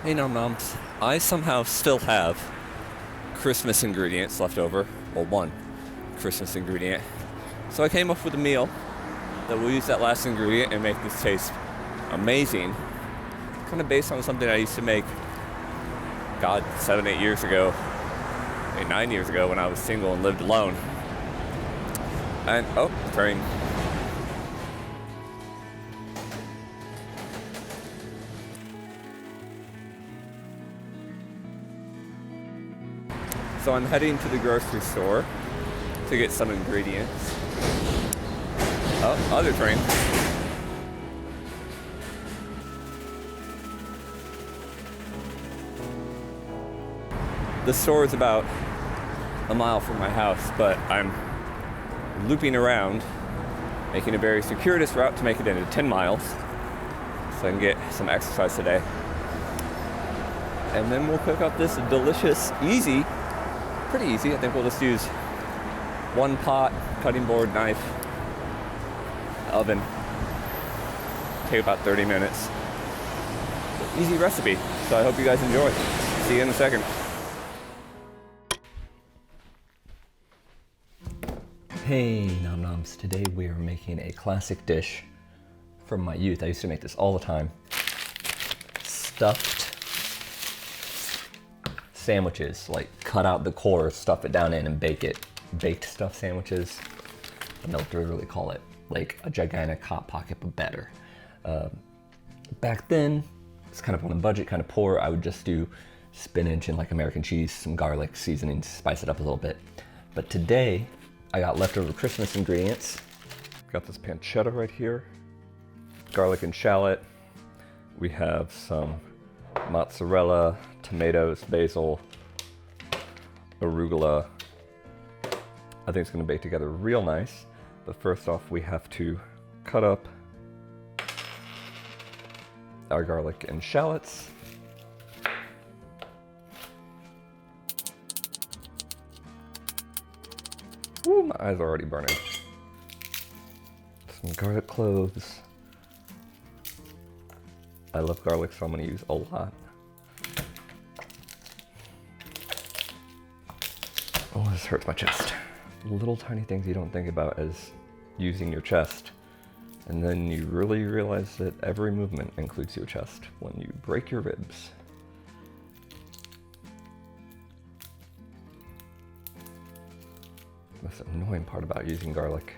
Hey Nom Noms, I somehow still have Christmas ingredients left over, well one Christmas ingredient. So I came up with a meal that will use that last ingredient and make this taste amazing. Kind of based on something I used to make, 7-8 years ago, 9 years ago when I was single and lived alone. And, train. So I'm heading to the grocery store to get some ingredients. Oh, other train. The store is about a mile from my house, but I'm looping around, making a very circuitous route to make it into 10 miles so I can get some exercise today. And then we'll cook up this delicious, pretty easy. I think we'll just use one pot, cutting board, knife, oven. Take about 30 minutes. Easy recipe. So I hope you guys enjoy. See you in a second. Hey Nom Noms, today we are making a classic dish from my youth. I used to make this all the time. Stuffed sandwiches, like cut out the core, stuff it down in and bake it. Baked stuffed sandwiches. I don't know what to really call it. Like a gigantic hot pocket, but better. Back then, it's kind of on a budget, kind of poor. I would just do spinach and like American cheese, some garlic, seasoning, spice it up a little bit. But today, I got leftover Christmas ingredients. Got this pancetta right here. Garlic and shallot. We have some mozzarella, tomatoes, basil, arugula. I think it's gonna bake together real nice. But first off, we have to cut up our garlic and shallots. Ooh, my eyes are already burning. Some garlic cloves. I love garlic, so I'm gonna use a lot. Oh, this hurts my chest. Little tiny things you don't think about as using your chest. And then you really realize that every movement includes your chest when you break your ribs. The most annoying part about using garlic.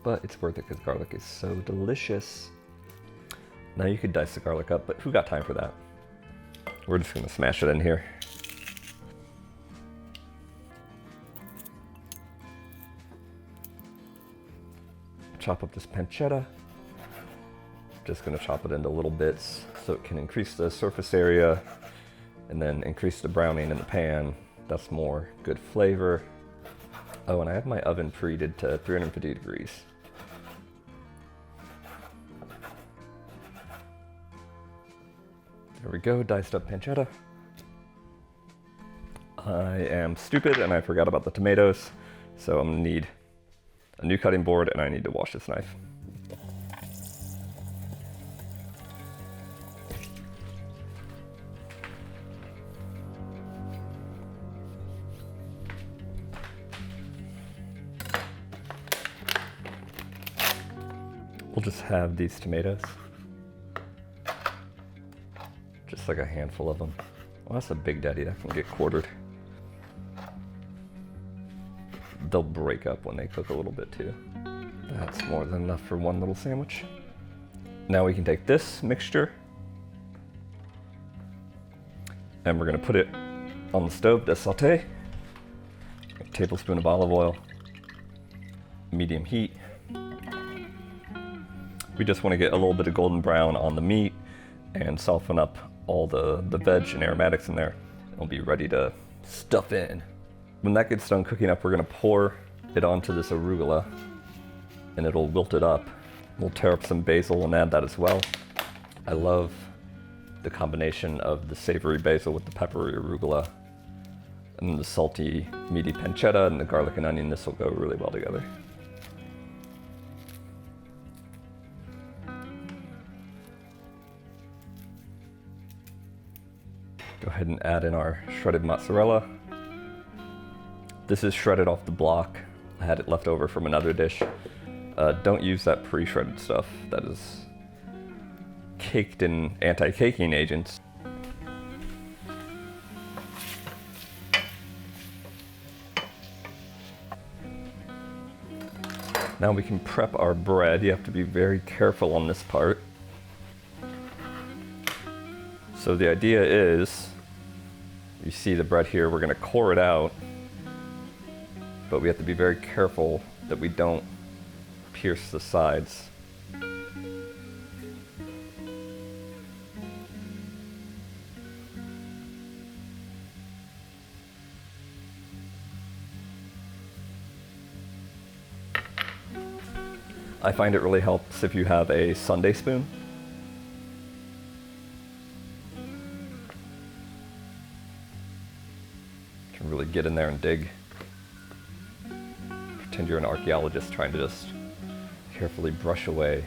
But it's worth it because garlic is so delicious. Now you could dice the garlic up, but who got time for that? We're just gonna smash it in here. Chop up this pancetta. Just gonna chop it into little bits so it can increase the surface area and then increase the browning in the pan. That's more good flavor. Oh, and I have my oven preheated to 350 degrees. There we go, diced up pancetta. I am stupid and I forgot about the tomatoes, so I'm gonna need a new cutting board and I need to wash this knife. We'll just have these tomatoes. Just like a handful of them. Well, that's a big daddy, that can get quartered. They'll break up when they cook a little bit too. That's more than enough for one little sandwich. Now we can take this mixture and we're gonna put it on the stove to saute. A tablespoon of olive oil, medium heat. We just want to get a little bit of golden brown on the meat and soften up all the veg and aromatics in there. And we'll be ready to stuff in. When that gets done cooking up, we're gonna pour it onto this arugula and it'll wilt it up. We'll tear up some basil and add that as well. I love the combination of the savory basil with the peppery arugula and then the salty, meaty pancetta and the garlic and onion. This will go really well together. Go ahead and add in our shredded mozzarella. This is shredded off the block. I had it left over from another dish. Don't use that pre-shredded stuff. That is caked in anti-caking agents. Now we can prep our bread. You have to be very careful on this part. So the idea is, you see the bread here, we're gonna core it out, but we have to be very careful that we don't pierce the sides. I find it really helps if you have a sundae spoon. You can really get in there and dig. Pretend you're an archaeologist trying to just carefully brush away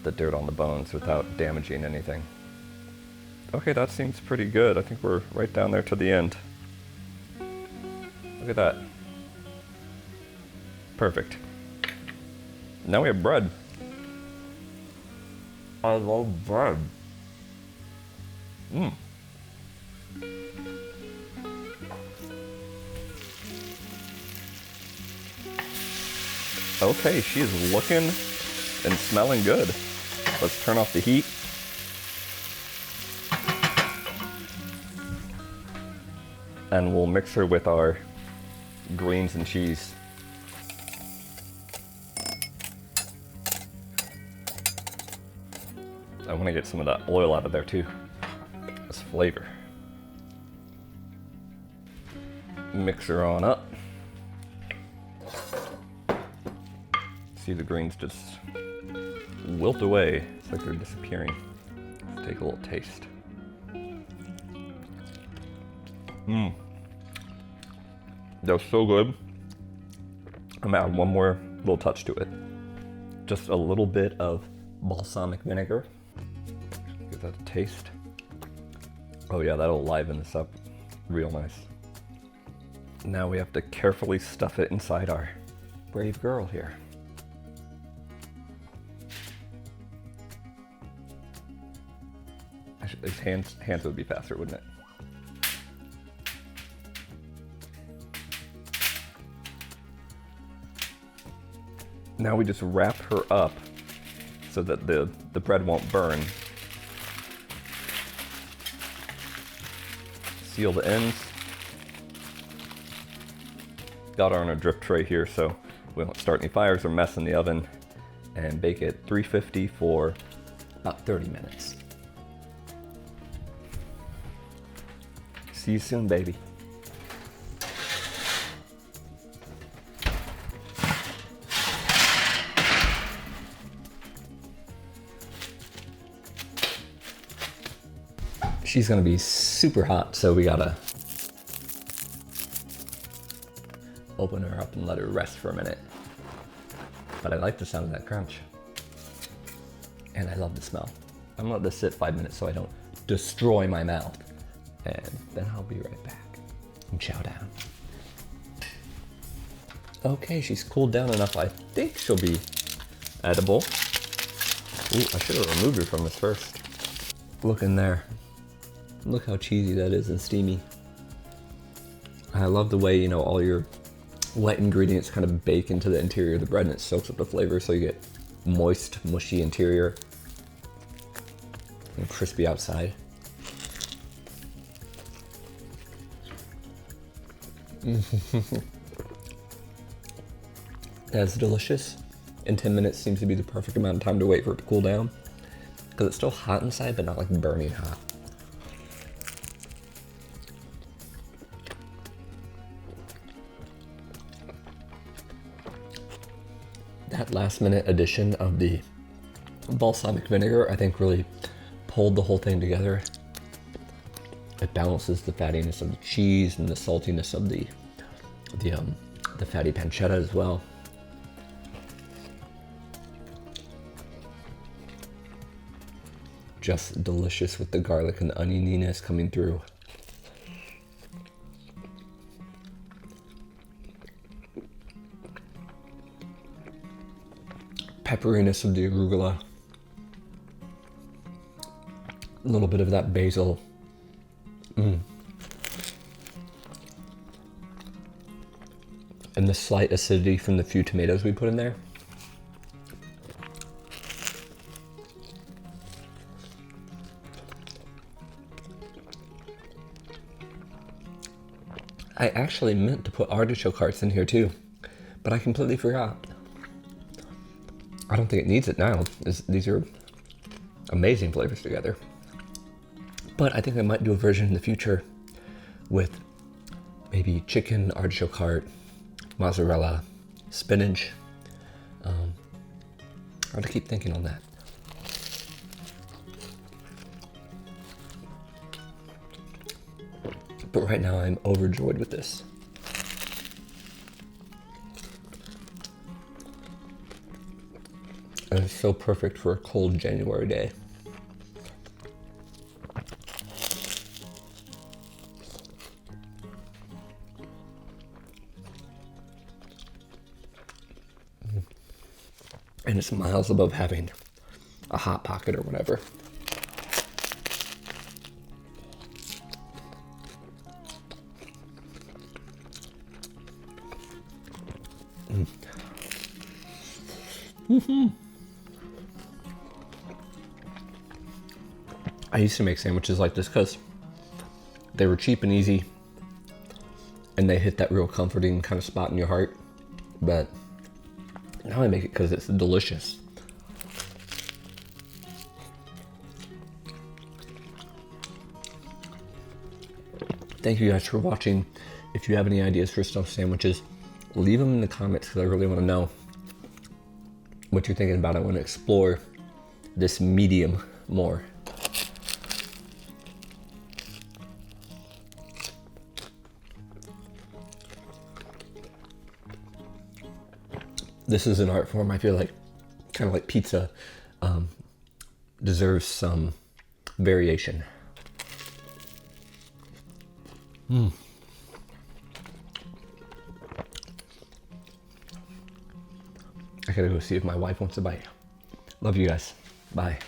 the dirt on the bones without damaging anything. Okay, that seems pretty good. I think we're right down there to the end. Look at that. Perfect. Now we have bread. I love bread. Okay, she is looking and smelling good. Let's turn off the heat. And we'll mix her with our greens and cheese. I want to get some of that oil out of there too. This flavor. Mix her on up. See the greens just wilt away. It's like they're disappearing. Let's take a little taste. That's so good. I'm gonna add one more little touch to it. Just a little bit of balsamic vinegar. Give that a taste. Oh yeah, that'll liven this up real nice. Now we have to carefully stuff it inside our brave girl here. His hands would be faster, wouldn't it? Now we just wrap her up so that the bread won't burn. Seal the ends. Got her on a drip tray here so we won't start any fires or mess in the oven, and bake it 350 for about 30 minutes. See you soon, baby. She's gonna be super hot, so we gotta open her up and let her rest for a minute. But I like the sound of that crunch. And I love the smell. I'm gonna let this sit 5 minutes so I don't destroy my mouth. And then I'll be right back and chow down. Okay, she's cooled down enough. I think she'll be edible. Ooh, I should have removed her from this first. Look in there. Look how cheesy that is and steamy. I love the way, you know, all your wet ingredients kind of bake into the interior of the bread and it soaks up the flavor, so you get moist, mushy interior and crispy outside. That's delicious. And 10 minutes seems to be the perfect amount of time to wait for it to cool down, because it's still hot inside, but not like burning hot. That last minute addition of the balsamic vinegar, I think, really pulled the whole thing together. It balances the fattiness of the cheese and the saltiness of the fatty pancetta as well. just delicious with the garlic and the onioniness coming through. Pepperiness of the arugula. A little bit of that basil. And the slight acidity from the few tomatoes we put in there. I actually meant to put artichoke hearts in here too, but I completely forgot. I don't think it needs it now. These are amazing flavors together. But I think I might do a version in the future with maybe chicken, artichoke heart, mozzarella, spinach. I have to keep thinking on that. But right now I'm overjoyed with this. And it's so perfect for a cold January day. And it's miles above having a Hot Pocket or whatever. I used to make sandwiches like this because they were cheap and easy, and they hit that real comforting kind of spot in your heart. But now I make it because it's delicious. Thank you guys for watching. If you have any ideas for stuffed sandwiches, leave them in the comments because I really want to know what you're thinking about. I want to explore this medium more. This is an art form I feel like, kind of like pizza, deserves some variation. I gotta go see if my wife wants a bite. Love you guys. Bye.